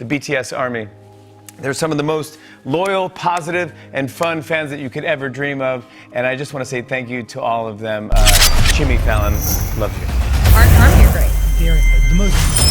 the BTS Army. They're some of the most loyal, positive, and fun fans that you could ever dream of, and I just want to say thank you to all of them. Jimmy Fallon, love you. Army are great. They're the most...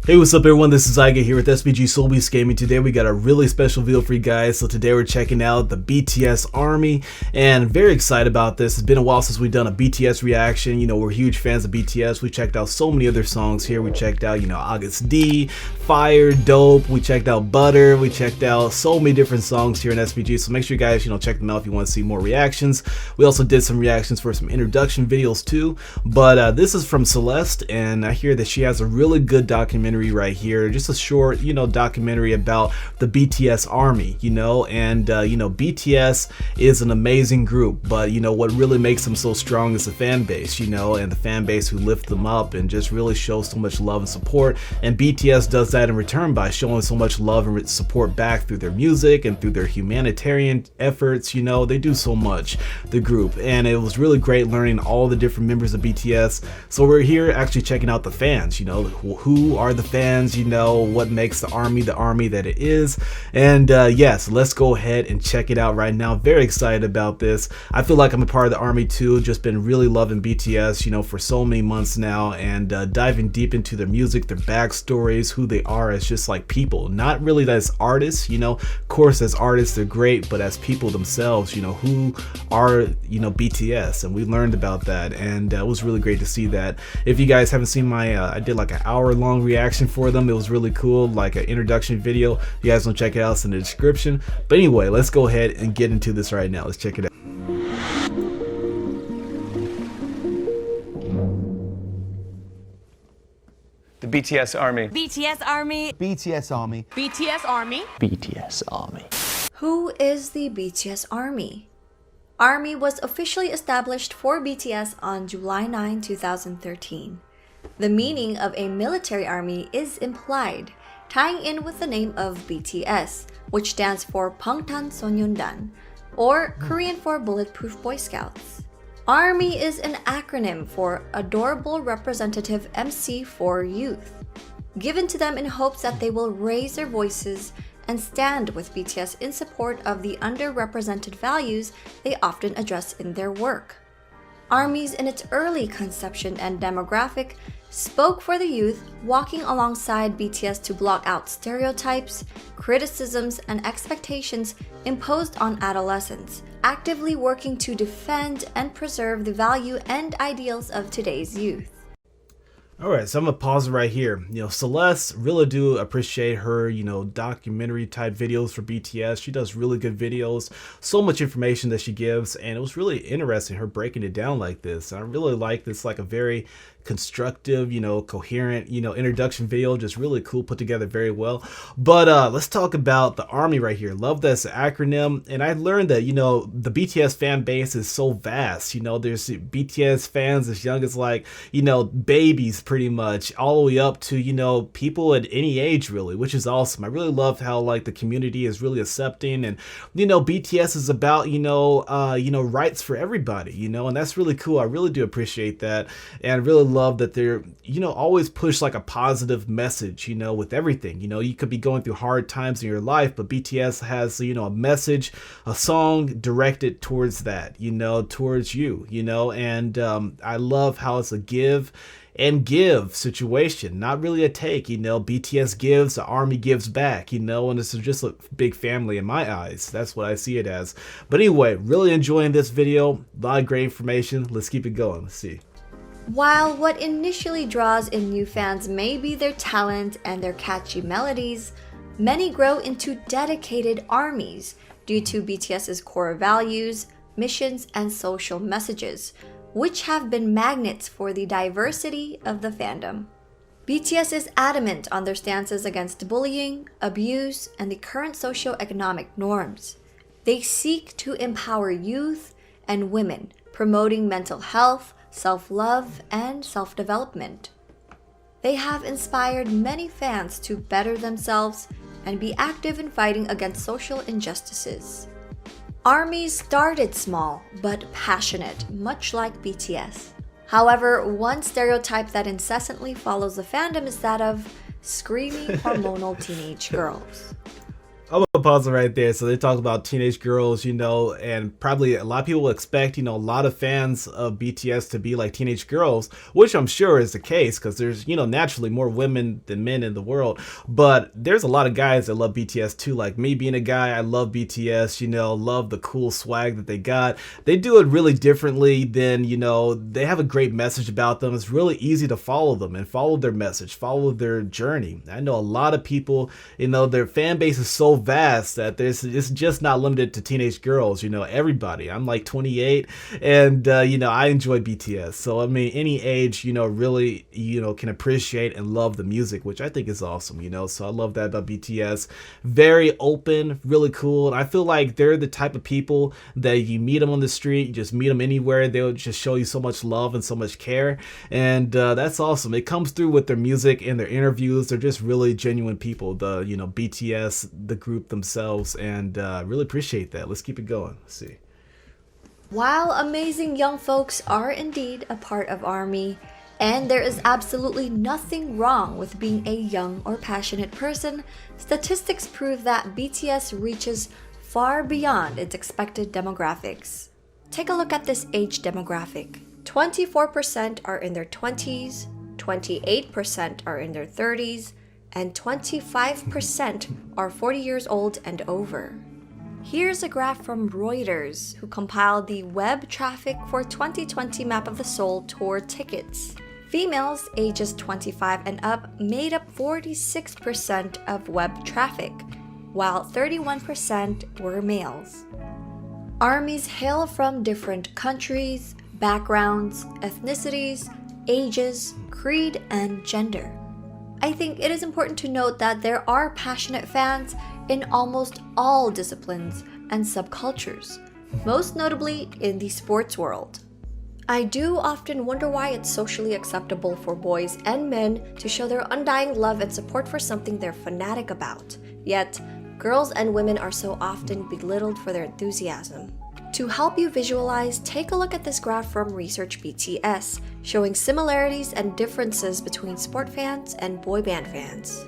Hey, what's up everyone, this is Xygah here with SBG Soulbeast Gaming. Today we got a really special video for you guys. So today we're checking out the BTS Army and very excited about this. It's been a while since we've done a BTS reaction. You know, we're huge fans of BTS. We checked out so many other songs here. We checked out, you know, August D, Fire, Dope. We checked out Butter. We checked out so many different songs here in SBG. So make sure you guys, you know, check them out if you want to see more reactions. We also did some reactions for some introduction videos too. But this is from Celeste, and I hear that she has a really good documentary right here, just a short, you know, documentary about the BTS Army, you know, and you know, BTS is an amazing group, but you know what really makes them so strong is the fan base, you know, and the fan base who lift them up and just really shows so much love and support. And BTS does that in return by showing so much love and support back through their music and through their humanitarian efforts. You know, they do so much, the group, and it was really great learning all the different members of BTS. So we're here actually checking out the fans, you know, who are the fans, you know, what makes the army that it is. And yes, let's go ahead and check it out right now. Very excited about this. I feel like I'm a part of the army too. Just been really loving BTS, you know, for so many months now, and diving deep into their music, their backstories, who they are as just like people, not really as artists, you know. Of course, as artists they're great, but as people themselves, you know, who are, you know, BTS. And we learned about that, and it was really great to see that. If you guys haven't seen my I did like an hour-long reaction for them. It was really cool, like an introduction video. You guys want to check it out, it's in the description. But anyway, let's go ahead and get into this right now. Let's check it out. The BTS Army. BTS Army. BTS Army. BTS Army. BTS Army. Who is the BTS Army? Army was officially established for BTS on July 9, 2013. The meaning of a military army is implied, tying in with the name of BTS, which stands for Bangtan Sonyeondan, or Korean for Bulletproof Boy Scouts. Army is an acronym for Adorable Representative MC for Youth, given to them in hopes that they will raise their voices and stand with BTS in support of the underrepresented values they often address in their work. Armies in its early conception and demographic spoke for the youth, walking alongside BTS to block out stereotypes, criticisms, and expectations imposed on adolescents, actively working to defend and preserve the value and ideals of today's youth. Alright, so I'm gonna pause it right here. You know, Celeste, really do appreciate her, you know, documentary type videos for BTS. She does really good videos, so much information that she gives, and it was really interesting her breaking it down like this. I really like this, like a very constructive, you know, coherent, you know, introduction video, just really cool, put together very well. But let's talk about the Army right here. Love this acronym, and I learned that, you know, the BTS fan base is so vast. You know, there's BTS fans as young as, like, you know, babies pretty much, all the way up to, you know, people at any age really, which is awesome. I really loved how, like, the community is really accepting, and, you know, BTS is about, you know, rights for everybody, you know, and that's really cool. I really do appreciate that, and I really love that they're, you know, always push like a positive message, you know, with everything. You know, you could be going through hard times in your life, but BTS has, you know, a message, a song directed towards that, you know, towards you, you know, and I love how it's a give and give situation, not really a take. You know, BTS gives, the Army gives back, you know, and it's just a big family in my eyes. That's what I see it as. But anyway, really enjoying this video, a lot of great information. Let's keep it going. Let's see. While what initially draws in new fans may be their talent and their catchy melodies, many grow into dedicated armies due to BTS's core values, missions, and social messages, which have been magnets for the diversity of the fandom. BTS is adamant on their stances against bullying, abuse, and the current socio-economic norms. They seek to empower youth and women, promoting mental health, self-love, and self-development. They have inspired many fans to better themselves and be active in fighting against social injustices. Armies started small but passionate, much like BTS. However, one stereotype that incessantly follows the fandom is that of screaming hormonal teenage girls. I'm gonna pause it right there. So they talk about teenage girls, and probably a lot of people expect, a lot of fans of BTS to be like teenage girls, which I'm sure is the case because there's, naturally more women than men in the world. But there's a lot of guys that love BTS too. Like me being a guy, I love BTS, love the cool swag that they got. They do it really differently than, they have a great message about them. It's really easy to follow them and follow their message, follow their journey. I know a lot of people, their fan base is so vast that it's just not limited to teenage girls, everybody. I'm like 28 and I enjoy BTS, so I mean any age really can appreciate and love the music, which I think is awesome. So I love that about BTS. Very open, really cool, and I feel like they're the type of people that you meet them on the street, you just meet them anywhere, they'll just show you so much love and so much care, and that's awesome. It comes through with their music and their interviews. They're just really genuine people, the BTS, the group themselves, and really appreciate that. Let's keep it going. Let's see. While amazing young folks are indeed a part of ARMY, and there is absolutely nothing wrong with being a young or passionate person, statistics prove that BTS reaches far beyond its expected demographics. Take a look at this age demographic. 24% are in their 20s, 28% are in their 30s, and 25% are 40 years old and over. Here's a graph from Reuters, who compiled the web traffic for 2020 Map of the Soul tour tickets. Females ages 25 and up made up 46% of web traffic, while 31% were males. ARMYs hail from different countries, backgrounds, ethnicities, ages, creed, and gender. I think it is important to note that there are passionate fans in almost all disciplines and subcultures, most notably in the sports world. I do often wonder why it's socially acceptable for boys and men to show their undying love and support for something they're fanatic about, yet girls and women are so often belittled for their enthusiasm. To help you visualize, take a look at this graph from Research BTS, showing similarities and differences between sport fans and boy band fans.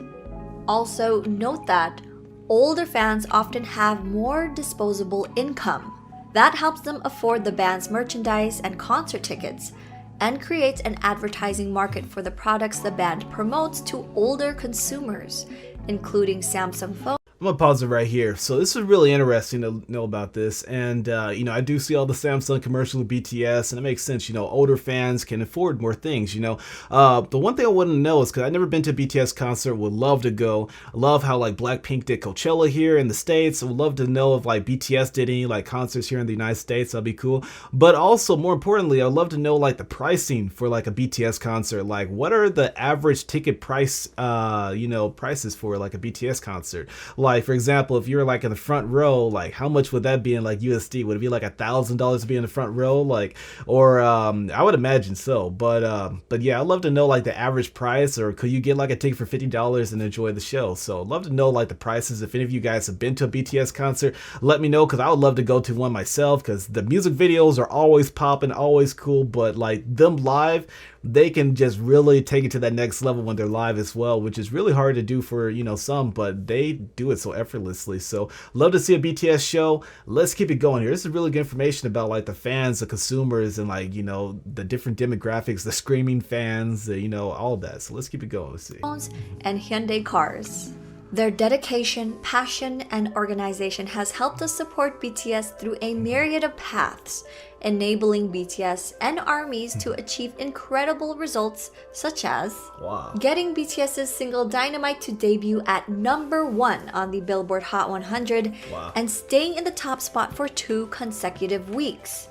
Also, note that older fans often have more disposable income. That helps them afford the band's merchandise and concert tickets, and creates an advertising market for the products the band promotes to older consumers, including Samsung phones. I'm gonna pause it right here. So this is really interesting to know about this, and I do see all the Samsung commercials with BTS, and it makes sense. Older fans can afford more things. The one thing I want to know is, because I've never been to a BTS concert, would love to go. I love how like Blackpink did Coachella here in the States. I would love to know if like BTS did any like concerts here in the United States. That'd be cool. But also, more importantly, I'd love to know like the pricing for like a BTS concert. Like, what are the average ticket price, prices for like a BTS concert? Like, for example, if you're like in the front row, like how much would that be in like USD? Would it be like $1,000 to be in the front row? Like, or I would imagine so. But yeah, I'd love to know like the average price, or could you get like a ticket for $50 and enjoy the show? So I'd love to know like the prices. If any of you guys have been to a BTS concert, let me know, because I would love to go to one myself, because the music videos are always popping, always cool, but like them live, they can just really take it to that next level when they're live as well, which is really hard to do for some, but they do it so effortlessly. So love to see a BTS show. Let's keep it going here. This is really good information about like the fans, the consumers, and like the different demographics, the screaming fans, all of that. So let's keep it going. Let's see. And Hyundai cars. Their dedication, passion, and organization has helped us support BTS through a myriad of paths, enabling BTS and ARMYs to achieve incredible results, such as getting BTS's single Dynamite to debut at #1 on the Billboard Hot 100 and staying in the top spot for 2 consecutive weeks.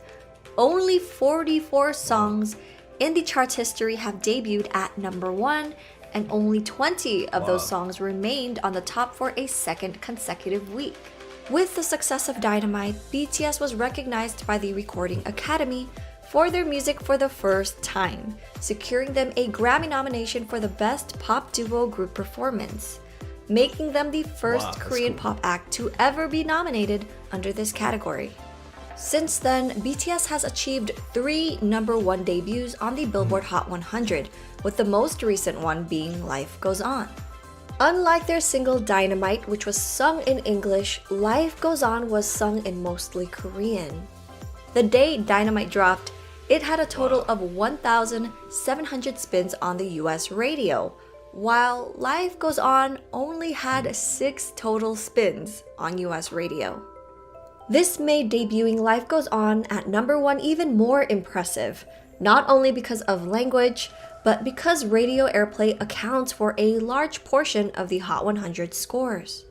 Only 44 songs in the chart's history have debuted at #1, and only 20 of those songs remained on the top for a second consecutive week. With the success of Dynamite, BTS was recognized by the Recording Academy for their music for the first time, securing them a Grammy nomination for the Best Pop Duo Group Performance, making them the first Korean pop act to ever be nominated under this category. Since then, BTS has achieved 3 #1 debuts on the Billboard Hot 100, with the most recent one being Life Goes On. Unlike their single Dynamite, which was sung in English, Life Goes On was sung in mostly Korean. The day Dynamite dropped, it had a total of 1,700 spins on the US radio, while Life Goes On only had 6 total spins on US radio. This made debuting Life Goes On at #1 even more impressive, not only because of language, but because radio airplay accounts for a large portion of the Hot 100 scores.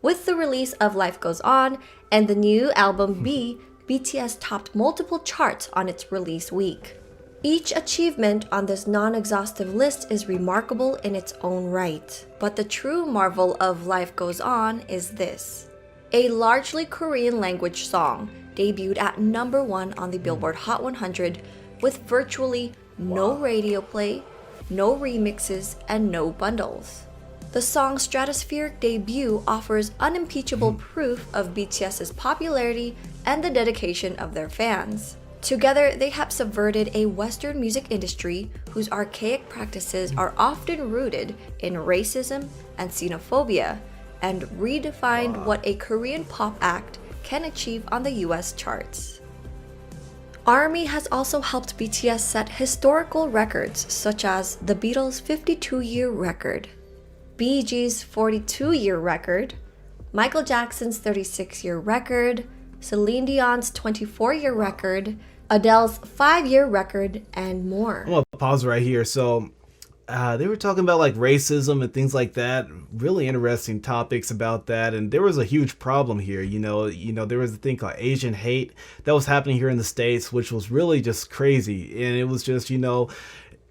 With the release of Life Goes On and the new album B, BTS topped multiple charts on its release week. Each achievement on this non-exhaustive list is remarkable in its own right, but the true marvel of Life Goes On is this. A largely Korean language song debuted at #1 on the Billboard Hot 100 with virtually no radio play, no remixes, and no bundles. The song's stratospheric debut offers unimpeachable proof of BTS's popularity and the dedication of their fans. Together, they have subverted a Western music industry whose archaic practices are often rooted in racism and xenophobia, and redefined what a Korean pop act can achieve on the US charts. ARMY has also helped BTS set historical records such as the Beatles' 52-year record, Bee Gees' 42-year record, Michael Jackson's 36-year record, Celine Dion's 24-year record, Adele's 5-year record, and more. I'm gonna pause right here. So they were talking about like racism and things like that. Really interesting topics about that, and there was a huge problem here. You know, there was a thing called Asian hate that was happening here in the States, which was really just crazy, and it was just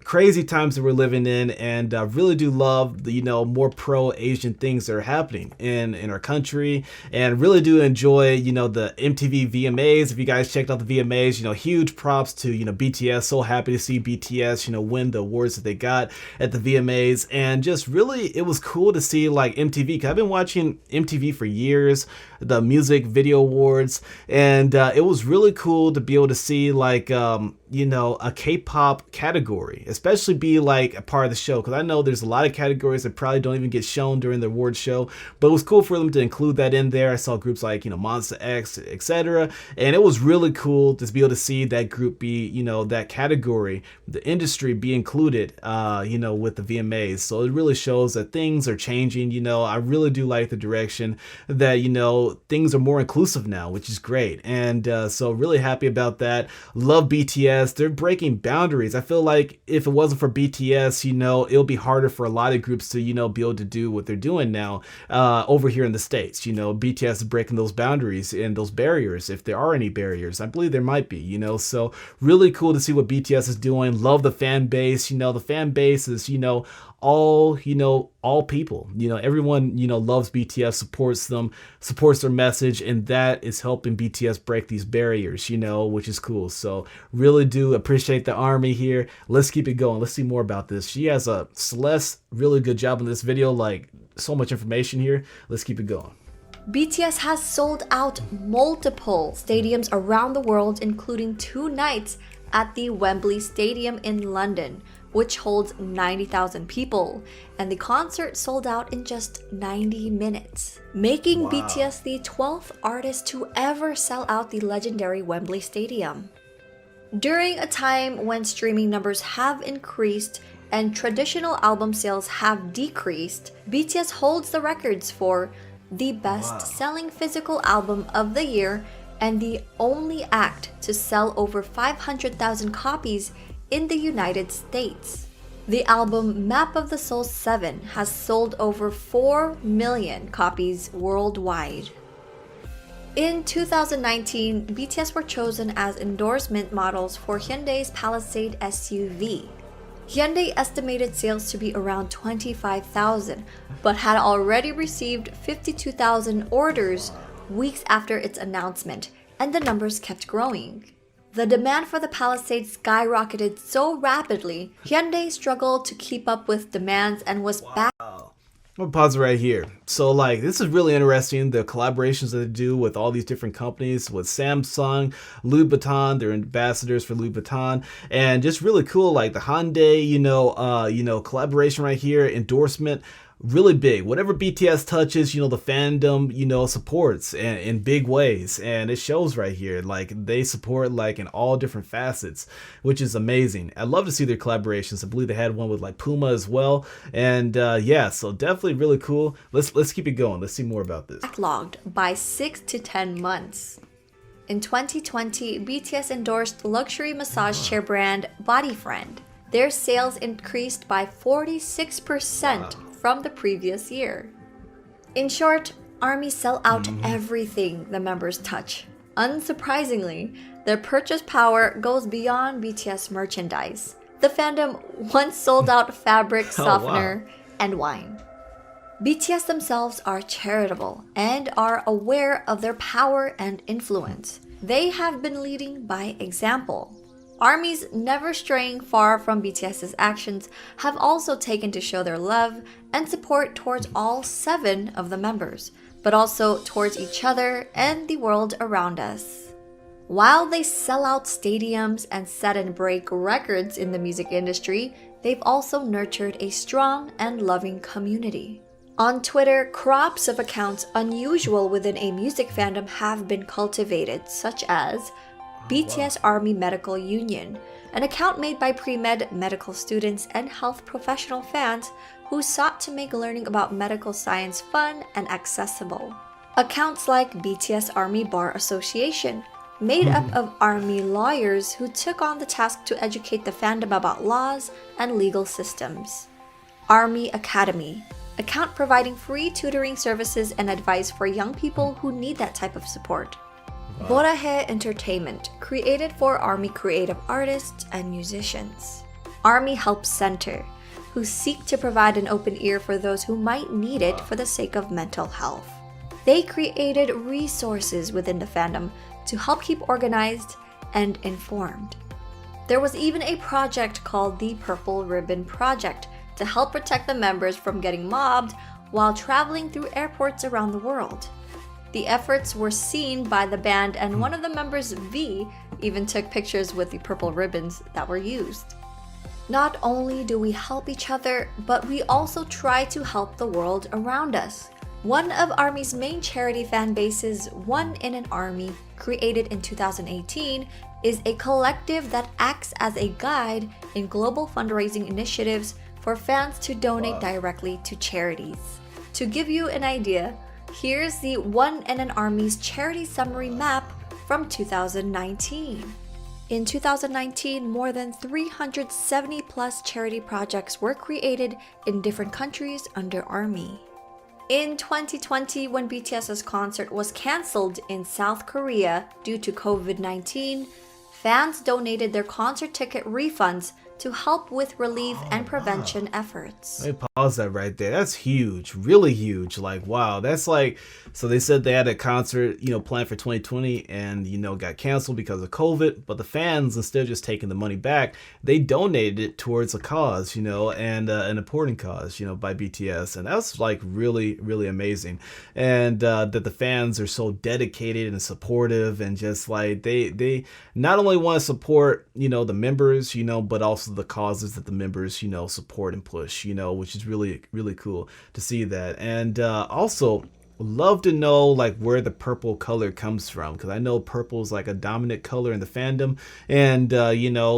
crazy times that we're living in, and I really do love the more pro-Asian things that are happening in our country, and really do enjoy the MTV VMAs. If you guys checked out the VMAs, huge props to BTS. So happy to see BTS win the awards that they got at the VMAs, and just really it was cool to see like MTV, 'cause I've been watching MTV for years, the music video awards, and it was really cool to be able to see like a K-pop category, especially be like a part of the show, because I know there's a lot of categories that probably don't even get shown during the awards show, but it was cool for them to include that in there. I saw groups like Monsta X, etc., and it was really cool to be able to see that group be that category, the industry be included with the VMAs. So it really shows that things are changing. I really do like the direction that things are more inclusive now, which is great, and so really happy about that. Love BTS. They're breaking boundaries. I feel like if it wasn't for BTS, it'll be harder for a lot of groups to, be able to do what they're doing now over here in the States. BTS is breaking those boundaries and those barriers, if there are any barriers. I believe there might be, so really cool to see what BTS is doing. Love the fan base. The fan base is, all people, everyone, loves BTS, supports them, supports their message, and that is helping BTS break these barriers, which is cool. So really do appreciate the ARMY here. Let's keep it going. Let's see more about this. She has a Celeste really good job in this video, like so much information here. Let's keep it going. BTS has sold out multiple stadiums around the world, including 2 nights at the Wembley Stadium in London, which holds 90,000 people, and the concert sold out in just 90 minutes, making BTS the 12th artist to ever sell out the legendary Wembley Stadium. During a time when streaming numbers have increased and traditional album sales have decreased, BTS holds the records for the best-selling physical album of the year and the only act to sell over 500,000 copies in the United States. The album Map of the Soul 7 has sold over 4 million copies worldwide. In 2019, BTS were chosen as endorsement models for Hyundai's Palisade SUV. Hyundai estimated sales to be around 25,000, but had already received 52,000 orders weeks after its announcement, and the numbers kept growing. The demand for the Palisade skyrocketed so rapidly, Hyundai struggled to keep up with demands and was back I'm gonna pause it right here. So like this is really interesting, the collaborations that they do with all these different companies, with Samsung, Louis Vuitton, they're ambassadors for Louis Vuitton, and just really cool, like the Hyundai, collaboration right here, endorsement. Really big. Whatever BTS touches, the fandom, supports in big ways. And it shows right here. Like they support like in all different facets, which is amazing. I love to see their collaborations. I believe they had one with like Puma as well. And so definitely really cool. Let's keep it going. Let's see more about this. Backlogged by 6 to 10 months. In 2020, BTS endorsed luxury massage chair brand Bodyfriend. Their sales increased by 46% from the previous year. In short, ARMY sell out everything the members touch. Unsurprisingly, their purchase power goes beyond BTS merchandise. The fandom once sold out fabric softener and wine. BTS themselves are charitable and are aware of their power and influence. They have been leading by example. ARMYs never straying far from BTS's actions have also taken to show their love and support towards all 7 of the members, but also towards each other and the world around us. While they sell out stadiums and set and break records in the music industry, they've also nurtured a strong and loving community. On Twitter, crops of accounts unusual within a music fandom have been cultivated, such as BTS Army Medical Union, an account made by pre-med medical students and health professional fans who sought to make learning about medical science fun and accessible. Accounts like BTS Army Bar Association, made up of Army lawyers who took on the task to educate the fandom about laws and legal systems. Army Academy, account providing free tutoring services and advice for young people who need that type of support. Borahe Entertainment, created for ARMY creative artists and musicians. ARMY Help Center, who seek to provide an open ear for those who might need it for the sake of mental health. They created resources within the fandom to help keep organized and informed. There was even a project called the Purple Ribbon Project to help protect the members from getting mobbed while traveling through airports around the world. The efforts were seen by the band, and one of the members, V, even took pictures with the purple ribbons that were used. Not only do we help each other, but we also try to help the world around us. One of ARMY's main charity fan bases, One in an Army, created in 2018, is a collective that acts as a guide in global fundraising initiatives for fans to donate directly to charities. To give you an idea, here's the One in an Army's charity summary map from 2019. In 2019, more than 370 plus charity projects were created in different countries under ARMY. In 2020, when BTS's concert was cancelled in South Korea due to COVID-19, fans donated their concert ticket refunds to help with relief and prevention efforts. Let me pause that right there. That's huge, really huge. Like, wow, that's like, so they said they had a concert, planned for 2020 and, got canceled because of COVID, but the fans, instead of just taking the money back, they donated it towards a cause, and an important cause, by BTS. And that's like really, really amazing. And that the fans are so dedicated and supportive and just like, they not only want to support, the members, but also the causes that the members, support and push, which is really, really cool to see that. And also love to know like where the purple color comes from, because I know purple is like a dominant color in the fandom. And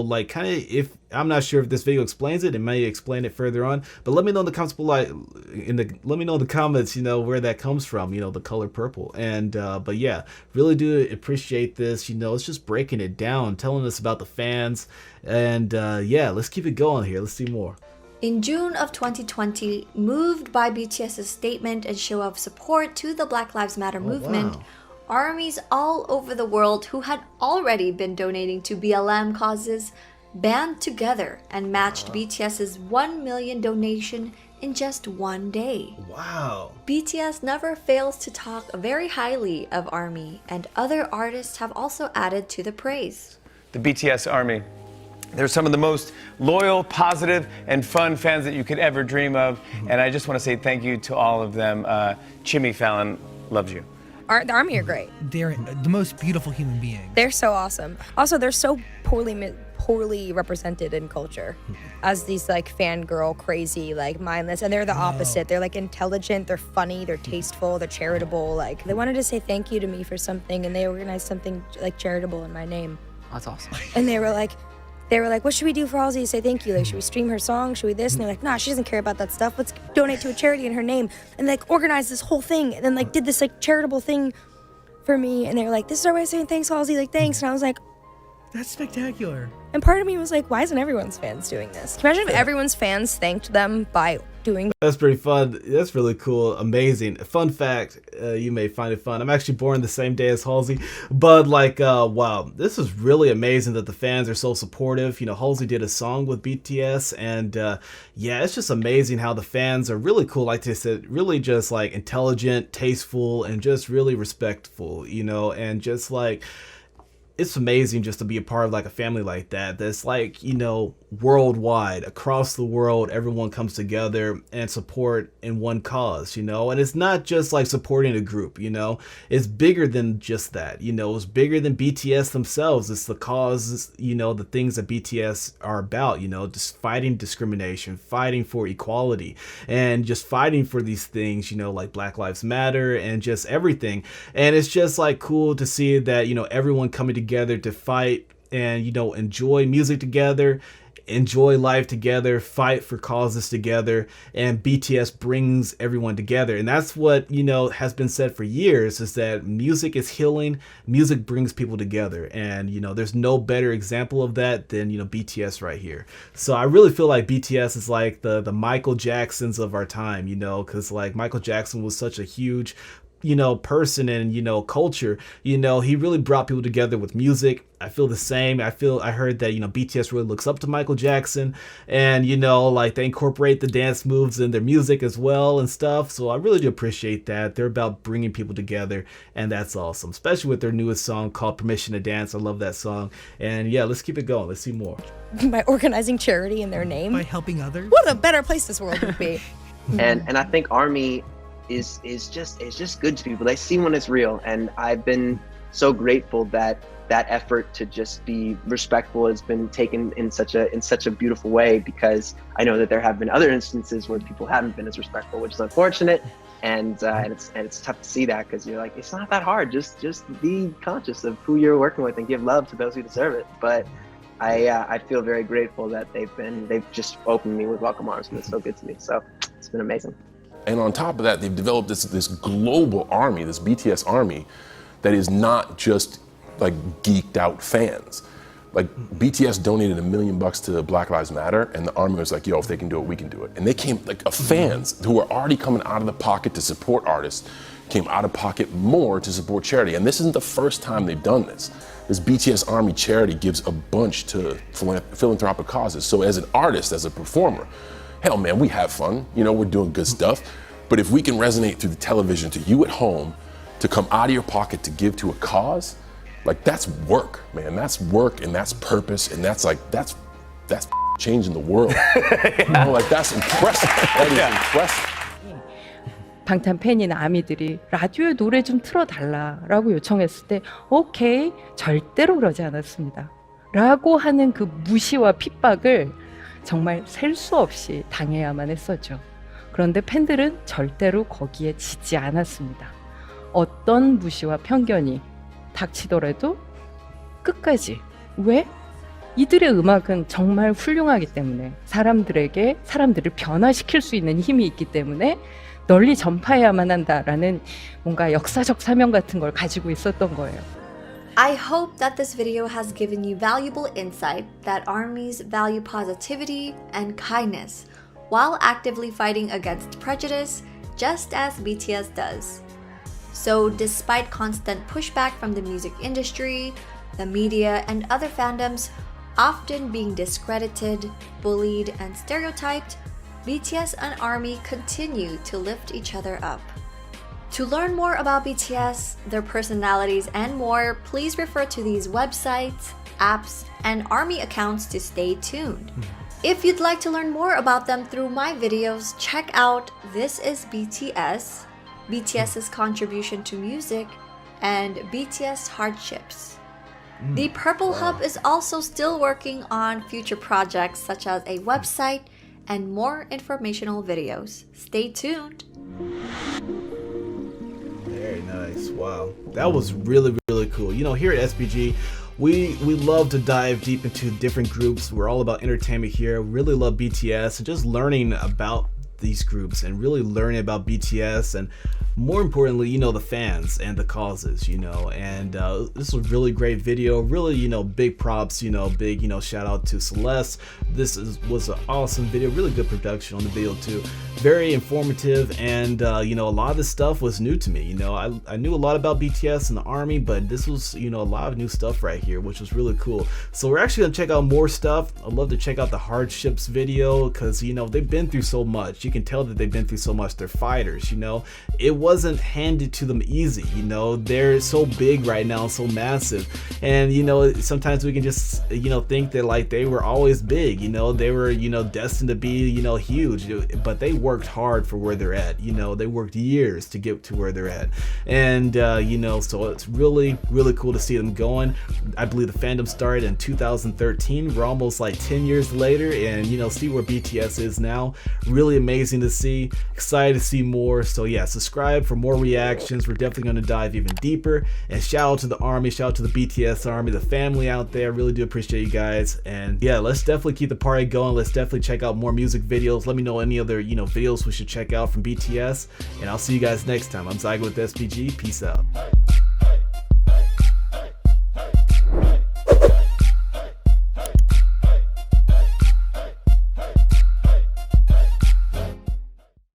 like kind of, if I'm not sure if this video explains it, it may explain it further on, but let me know in the comments below, let me know in the comments, where that comes from, the color purple. And but yeah, really do appreciate this. It's just breaking it down, telling us about the fans. And yeah, let's keep it going here. Let's see more. In June of 2020, moved by BTS's statement and show of support to the Black Lives Matter movement, ARMYs all over the world who had already been donating to BLM causes band together and matched BTS's 1 million donation in just one day. Wow. BTS never fails to talk very highly of ARMY, and other artists have also added to the praise. The BTS Army They're some of the most loyal, positive, and fun fans that you could ever dream of. And I just want to say thank you to all of them. Jimmy Fallon loves you. The Army are great. They're the most beautiful human beings. They're so awesome. Also, they're so poorly represented in culture as these like fangirl, crazy, like mindless. And they're the opposite. They're like intelligent, they're funny, they're tasteful, they're charitable. Like they wanted to say thank you to me for something, and they organized something like charitable in my name. That's awesome. And they were like, what should we do for Halsey to say thank you? Like, should we stream her song? Should we this? And they're like, nah, she doesn't care about that stuff. Let's donate to a charity in her name. And like organized this whole thing, and then like did this like charitable thing for me. And they were like, this is our way of saying thanks, Halsey. Like, thanks. And I was like, That's spectacular. and part of me was like, why isn't everyone's fans doing this? Can you imagine if everyone's fans thanked them by doing? That's pretty fun. That's really cool. Amazing. Fun fact, you may find it fun. I'm actually born the same day as Halsey, but like, wow, this is really amazing that the fans are so supportive. You know, Halsey did a song with BTS, and yeah, it's just amazing how the fans are really cool. Like they said, really just like intelligent, tasteful, and just really respectful, you know, and just like, it's amazing just to be a part of like a family like that. That's like, you know, worldwide, across the world, everyone comes together and support in one cause, you know. And it's not just like supporting a group, you know. It's bigger than just that, you know. It's bigger than BTS themselves. It's the causes, you know, the things that BTS are about, you know, just fighting discrimination, fighting for equality, and just fighting for these things, you know, like Black Lives Matter and just everything. And it's just like cool to see that, you know, everyone coming together to fight and, you know, enjoy music together, enjoy life together, fight for causes together, and BTS brings everyone together. And that's what, you know, has been said for years, is that music is healing, music brings people together. And, you know, there's no better example of that than, you know, BTS right here. So I really feel like BTS is like the Michael Jacksons of our time, you know, because like Michael Jackson was such a huge, you know, person and, you know, culture. You know, he really brought people together with music. I feel the same. I heard that, you know, BTS really looks up to Michael Jackson, and, you know, like they incorporate the dance moves in their music as well and stuff. So I really do appreciate that. They're about bringing people together, and that's awesome, especially with their newest song called Permission to Dance. I love that song. And yeah, let's keep it going. Let's see more. By organizing charity in their name. By helping others. What a better place this world would be. And I think Army is just good to people. They see when it's real, and I've been so grateful that that effort to just be respectful has been taken in such a beautiful way, because I know that there have been other instances where people haven't been as respectful, which is unfortunate, and it's tough to see that, because you're like, it's not that hard, just be conscious of who you're working with and give love to those who deserve it. But I feel very grateful that they've just opened me with welcome arms, and it's so good to me. So it's been amazing. And on top of that, they've developed this global army, this BTS Army, that is not just like geeked out fans. Like BTS donated $1 million to Black Lives Matter, and the Army was like, yo, if they can do it, we can do it. And they came, like fans who were already coming out of the pocket to support artists, came out of pocket more to support charity. And this isn't the first time they've done this. This BTS Army charity gives a bunch to philanthropic causes. So as an artist, as a performer, hell man, we have fun, you know, we're doing good stuff. But if we can resonate through the television to you at home, to come out of your pocket to give to a cause, like that's work, man. That's work, and that's purpose, and that's changing the world. You know, like that's impressive. That is impressive. 방탄팬이나 아미들이 라디오에 노래 좀 틀어달라라고 요청했을 때 오케이, 절대로 그러지 않았습니다. 라고 하는 그 무시와 핍박을 정말 셀 수 없이 당해야만 했었죠. 그런데 팬들은 절대로 거기에 지지 않았습니다. 어떤 무시와 편견이 닥치더라도 끝까지. 왜? 이들의 음악은 정말 훌륭하기 때문에, 사람들을 변화시킬 수 있는 힘이 있기 때문에 널리 전파해야만 한다라는 뭔가 역사적 사명 같은 걸 가지고 있었던 거예요. I hope that this video has given you valuable insight that ARMYs value positivity and kindness while actively fighting against prejudice, just as BTS does. So despite constant pushback from the music industry, the media, and other fandoms often being discredited, bullied, and stereotyped, BTS and ARMY continue to lift each other up. To learn more about BTS, their personalities, and more, please refer to these websites, apps, and ARMY accounts to stay tuned. If you'd like to learn more about them through my videos, check out This is BTS, BTS's contribution to music, and BTS Hardships. The Purple Hub is also still working on future projects such as a website and more informational videos. Stay tuned. Very nice. Wow. That was really, really cool. You know, here at SBG, we love to dive deep into different groups. We're all about entertainment here. We really love BTS and just learning about these groups and really learning about BTS and more importantly, you know, the fans and the causes, you know, and this was a really great video, really, you know, big props, you know, big, you know, shout out to Celeste. Was an awesome video, really good production on the video too, very informative, and you know, a lot of this stuff was new to me. You know, I knew a lot about BTS and the ARMY, but this was, you know, a lot of new stuff right here, which was really cool. So we're actually gonna check out more stuff. I'd love to check out the Hardships video because, you know, they've been through so much. You can tell that they've been through so much. They're fighters, you know. It wasn't handed to them easy, you know. They're so big right now, so massive, and you know, sometimes we can just, you know, think that like they were always big, you know, they were, you know, destined to be, you know, huge, but they worked hard for where they're at, you know. They worked years to get to where they're at, and you know, so it's really, really cool to see them going. I believe the fandom started in 2013. We're almost like 10 years later, and you know, see where BTS is now. Really amazing to see, excited to see more. So yeah, subscribe for more reactions. We're definitely going to dive even deeper, and shout out to the ARMY, shout out to the BTS Army, the family out there. Really do appreciate you guys, and yeah, let's definitely keep the party going. Let's definitely check out more music videos. Let me know any other, you know, videos we should check out from BTS, and I'll see you guys next time. I'm Xygah with SPG. Peace out.